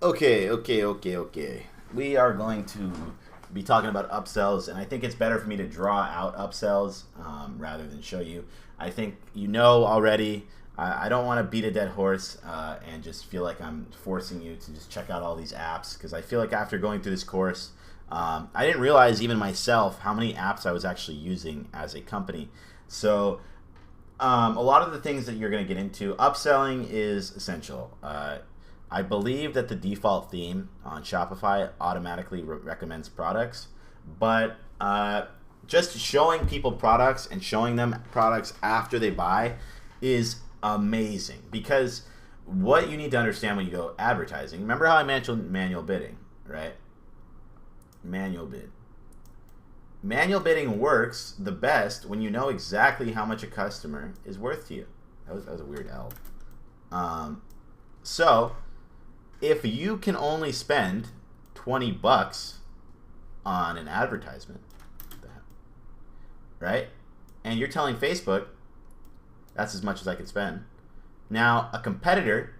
Okay. We are going to be talking about upsells, and I think it's better for me to draw out upsells rather than show you. I think you know already. I don't want to beat a dead horse and just feel like I'm forcing you to just check out all these apps, because I feel like after going through this course, I didn't realize even myself how many apps I was actually using as a company. So a lot of the things that you're going to get into, upselling is essential. I believe that the default theme on Shopify automatically recommends products, but just showing people products and showing them products after they buy is amazing, because what you need to understand when you go advertising, remember how I mentioned manual bidding, right? Manual bidding works the best when you know exactly how much a customer is worth to you. That was a weird L. So if you can only spend 20 bucks on an advertisement, right? And you're telling Facebook, that's as much as I could spend. Now, a competitor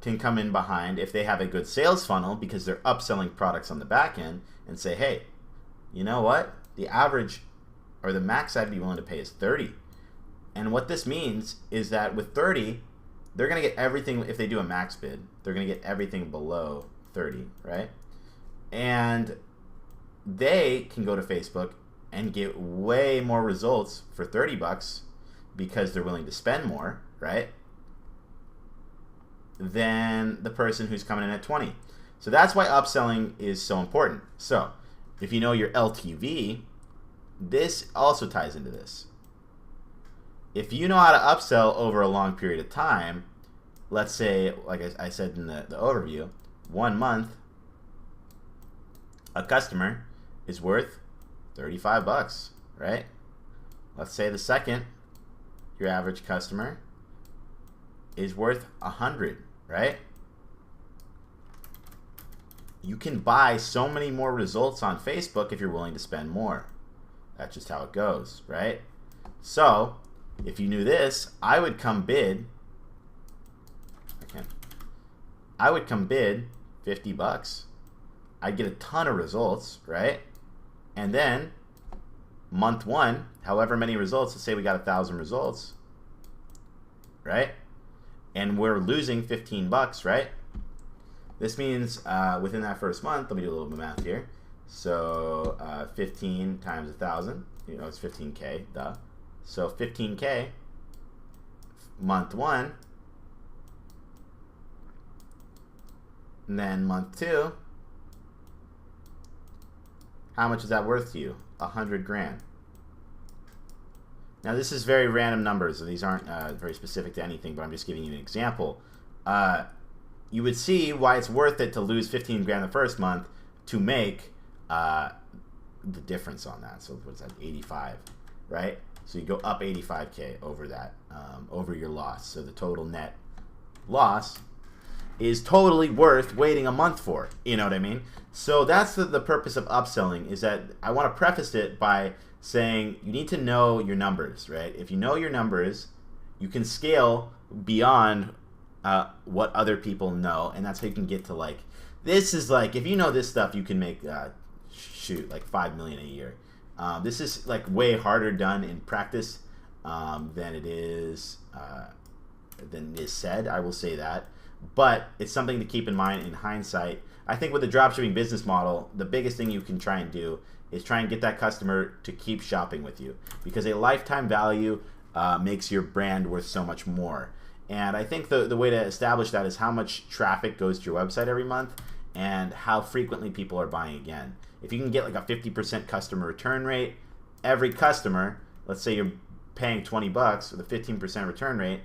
can come in behind if they have a good sales funnel, because they're upselling products on the back end, and say, hey, you know what? The average or the max I'd be willing to pay is 30. And what this means is that with 30, they're going to get everything. If they do a max bid, they're going to get everything below 30, right? And they can go to Facebook and get way more results for 30 bucks because they're willing to spend more, right, than the person who's coming in at 20. So that's why upselling is so important. So if you know your LTV, this also ties into this. If you know how to upsell over a long period of time, let's say, like I said in the overview, 1 month, a customer is worth 35 bucks, right? Let's say the second, your average customer is worth 100, right? You can buy so many more results on Facebook if you're willing to spend more. That's just how it goes, right? So if you knew this, I would come bid 50 bucks. I'd get a ton of results, right? And then month one, however many results, let's say we got 1,000 results, right? And we're losing 15 bucks, right? This means within that first month, let me do a little bit of math here. So 15 times 1,000, it's 15K, duh. So 15K, month one, and then month two, how much is that worth to you? 100 grand. Now this is very random numbers, so these aren't very specific to anything, but I'm just giving you an example. You would see why it's worth it to lose 15 grand the first month to make the difference on that. So what's that, 85, right? So you go up 85K over that, over your loss. So the total net loss is totally worth waiting a month for. You know what I mean? So that's the purpose of upselling, is that I want to preface it by saying you need to know your numbers, right? If you know your numbers, you can scale beyond what other people know, and that's how you can get to, like, this is like, if you know this stuff, you can make like 5 million a year. This is like way harder done in practice than it is said. I will say that, but it's something to keep in mind in hindsight. I think with the dropshipping business model, the biggest thing you can try and do is try and get that customer to keep shopping with you, because a lifetime value makes your brand worth so much more. And I think the way to establish that is how much traffic goes to your website every month and how frequently people are buying again. If you can get like a 50% customer return rate, every customer, let's say you're paying 20 bucks with a 15% return rate,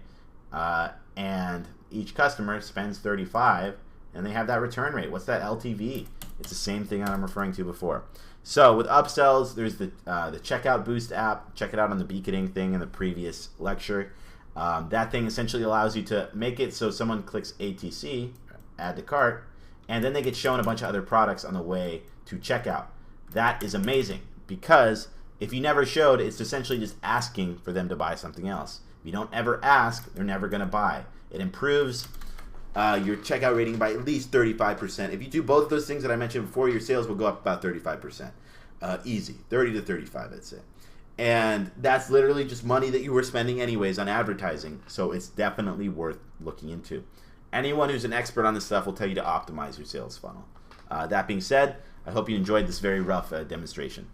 and each customer spends 35, and they have that return rate. What's that LTV? It's the same thing that I'm referring to before. So with upsells, there's the Checkout Boost app. Check it out on the beaconing thing in the previous lecture. That thing essentially allows you to make it so someone clicks ATC, add to cart, and then they get shown a bunch of other products on the way to checkout. That is amazing, because if you never showed, it's essentially just asking for them to buy something else. If you don't ever ask, they're never going to buy. It improves your checkout rating by at least 35%. If you do both those things that I mentioned before, your sales will go up about 35%. Easy, 30 to 35, I'd say. And that's literally just money that you were spending anyways on advertising. So it's definitely worth looking into. Anyone who's an expert on this stuff will tell you to optimize your sales funnel. That being said, I hope you enjoyed this very rough demonstration.